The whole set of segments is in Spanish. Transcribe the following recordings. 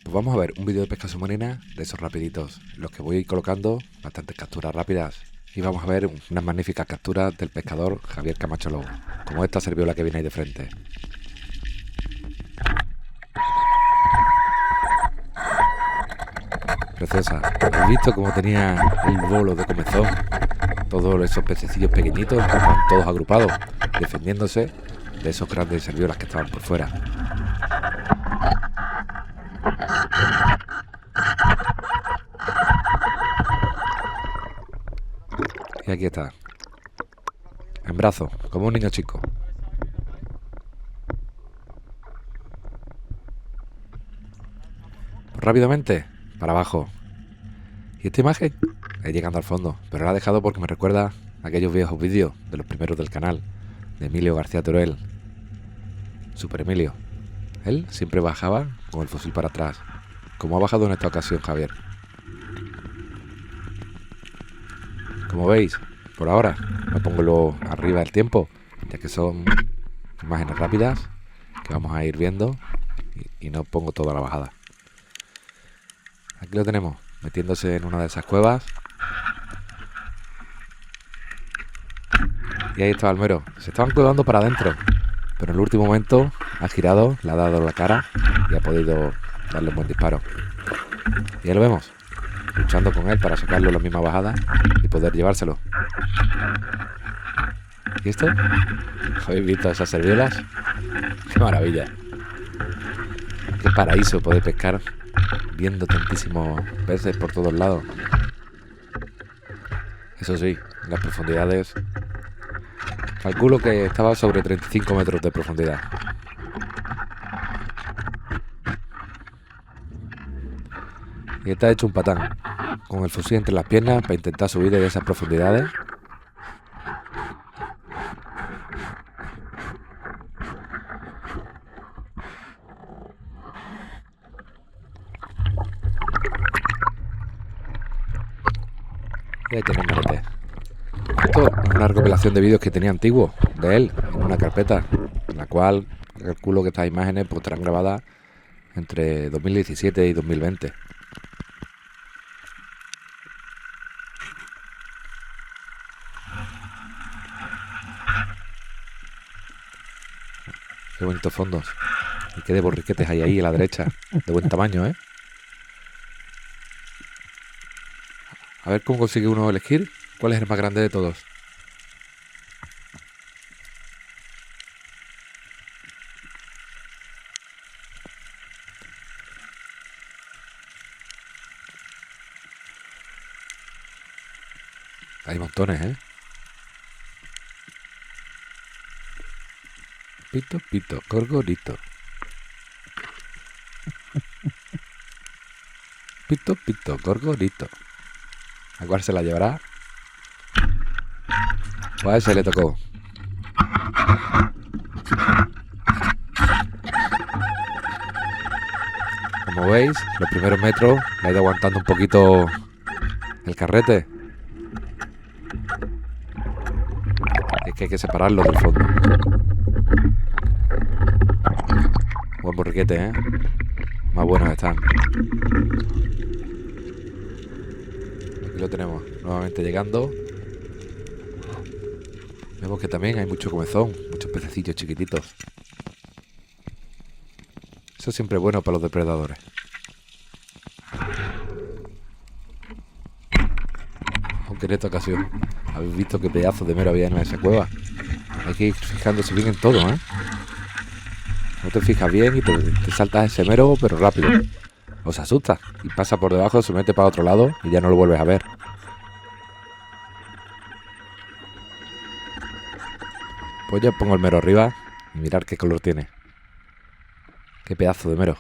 Pues vamos a ver un vídeo de pesca submarina de esos rapiditos, los que voy colocando bastantes capturas rápidas. Y vamos a ver unas magníficas capturas del pescador Javier Camacho Lobo, como esta serviola que viene ahí de frente. Preciosa. ¿Habéis visto cómo tenía el bolo de comezón? Todos esos pececillos pequeñitos estaban todos agrupados, defendiéndose de esos grandes serviolas que estaban por fuera. Y aquí está, en brazo, como un niño chico. Pues rápidamente, para abajo. Y esta imagen es llegando al fondo, pero la he dejado porque me recuerda a aquellos viejos vídeos de los primeros del canal, de Emilio García Teruel. Super Emilio. Él siempre bajaba con el fusil para atrás, como ha bajado en esta ocasión Javier. Como veis, por ahora me pongo arriba del tiempo, ya que son imágenes rápidas que vamos a ir viendo y no pongo toda la bajada. Aquí lo tenemos, metiéndose en una de esas cuevas. Y ahí estaba el mero. Se estaban cuevando para adentro, pero en el último momento ha girado, le ha dado la cara y ha podido darle un buen disparo. Y ya lo vemos, luchando con él para sacarlo en la misma bajada y poder llevárselo. ¿Y esto? ¿Habéis visto esas serviolas? ¡Qué maravilla! ¡Qué paraíso poder pescar viendo tantísimos peces por todos lados! Eso sí, en las profundidades calculo que estaba sobre 35 metros de profundidad. Y está hecho un patán, con el fusil entre las piernas para intentar subir de esas profundidades. Y ahí tenemos Merete. Esto es una recopilación de vídeos que tenía antiguos de él en una carpeta, en la cual calculo que estas imágenes pues, estarán grabadas entre 2017 y 2020. Qué bonitos fondos. Y qué de borriquetes hay ahí a la derecha. De buen tamaño, ¿eh? A ver cómo consigue uno elegir cuál es el más grande de todos. Hay montones, ¿eh? Pito, pito, gorgorito. Pito, pito, gorgorito. ¿A cuál se la llevará? Pues a ese le tocó. Como veis, los primeros metros le ha ido aguantando un poquito el carrete. Es que hay que separarlo del fondo. Buen borriquete, ¿eh? Más buenos están. Aquí lo tenemos, nuevamente llegando. Vemos que también hay mucho comezón, muchos pececillos chiquititos. Eso siempre es bueno para los depredadores. Aunque en esta ocasión habéis visto qué pedazo de mero había en esa cueva. Hay que ir fijándose bien en todo, ¿eh? No te fijas bien y te saltas ese mero, pero rápido. O se asusta y pasa por debajo, se mete para otro lado y ya no lo vuelves a ver. Pues ya pongo el mero arriba y mirar qué color tiene. Qué pedazo de mero.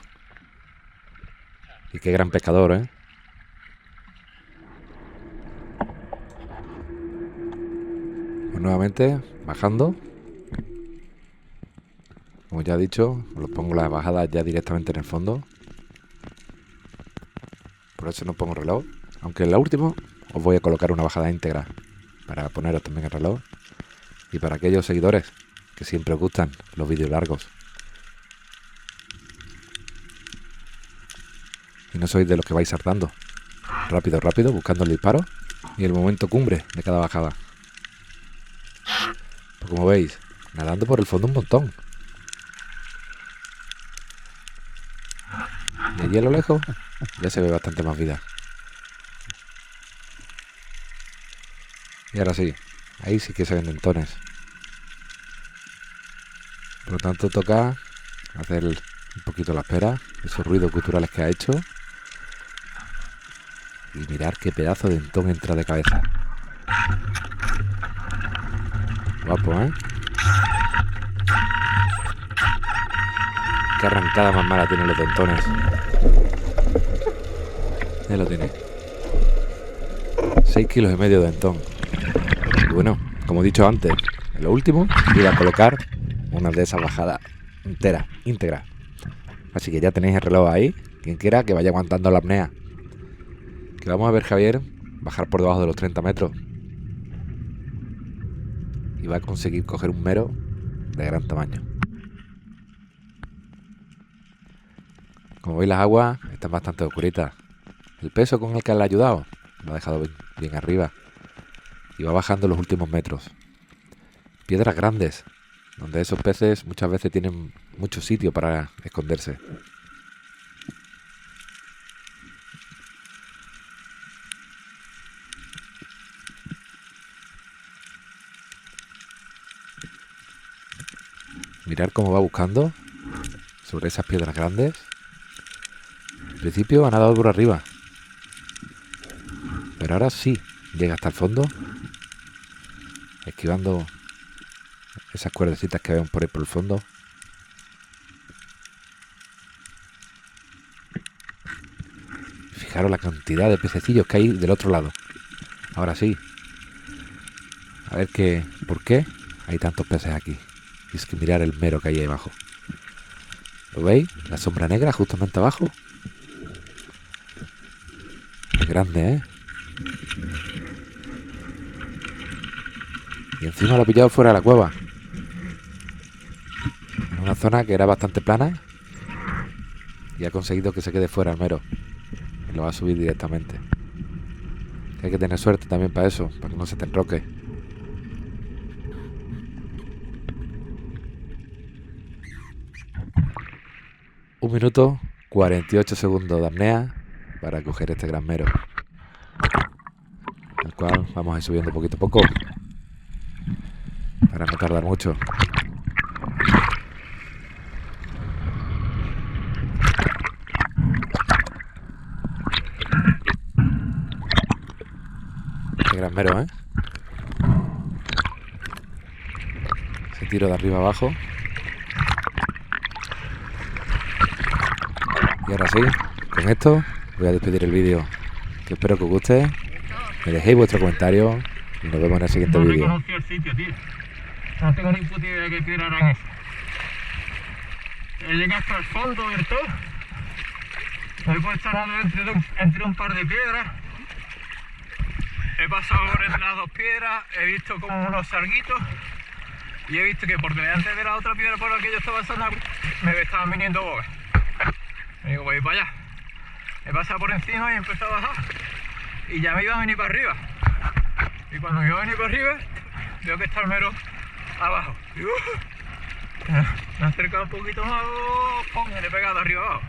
Y qué gran pescador, ¿eh? Pues nuevamente, bajando. Como ya he dicho, os pongo las bajadas ya directamente en el fondo. Por eso no pongo reloj. Aunque en la última os voy a colocar una bajada íntegra para poneros también el reloj. Y para aquellos seguidores que siempre os gustan los vídeos largos. y no sois de los que vais saltando. Rápido, rápido, buscando el disparo y el momento cumbre de cada bajada. Pues como veis, nadando por el fondo un montón. Y allí a lo lejos ya se ve bastante más vida. Y ahora sí, ahí sí que se ven dentones. Por lo tanto toca hacer un poquito la espera, esos ruidos culturales que ha hecho. Y mirar qué pedazo de dentón entra de cabeza. Guapo, ¿eh? Qué arrancada más mala tienen los dentones. Ahí lo tiene. 6,5 kilos de dentón. Y bueno, como he dicho antes, en lo último iba a colocar una de esas bajadas íntegras. Así que ya tenéis el reloj ahí. Quien quiera que vaya aguantando la apnea. Que vamos a ver Javier bajar por debajo de los 30 metros. Y va a conseguir coger un mero de gran tamaño. Como veis, las aguas están bastante oscuritas. El peso con el que le ha ayudado lo ha dejado bien arriba. Y va bajando los últimos metros. Piedras grandes, donde esos peces muchas veces tienen mucho sitio para esconderse. Mirar cómo va buscando sobre esas piedras grandes. Al principio ha nadado por arriba, pero ahora sí llega hasta el fondo, esquivando esas cuerdecitas que vemos por ahí por el fondo. Fijaros la cantidad de pececillos que hay del otro lado. Ahora sí, a ver por qué hay tantos peces aquí. Y es que mirar el mero que hay ahí abajo. ¿Lo veis? La sombra negra justamente abajo. Es grande, ¿eh? Y encima lo ha pillado fuera de la cueva. En una zona que era bastante plana. Y ha conseguido que se quede fuera el mero. Y lo va a subir directamente. Hay que tener suerte también para eso, para que no se te enroque. 1 minuto 48 segundos de apnea para coger este gran mero, el cual vamos a ir subiendo poquito a poco para no tardar mucho. Qué gran mero, ¿eh? Ese tiro de arriba abajo. Y ahora sí, con esto voy a despedir el vídeo, que espero que os guste. Me dejéis vuestro comentario y nos vemos en el siguiente vídeo. No conozco el sitio, tío. No tengo ni puta idea de qué piedra eran esas. He llegado hasta el fondo del todo. Me he puesto entre un par de piedras. He pasado por entre las dos piedras, he visto como unos sarguitos y he visto que por delante de la otra piedra por la que yo estaba pasando me estaban viniendo bogas. Me digo, voy a ir para allá. He pasado por encima y he empezado a bajar y ya me iba a venir para arriba. Y cuando me iba a venir para arriba, veo que está el mero abajo. Y, me he acercado un poquito más, ¡pum! Y le he pegado arriba abajo.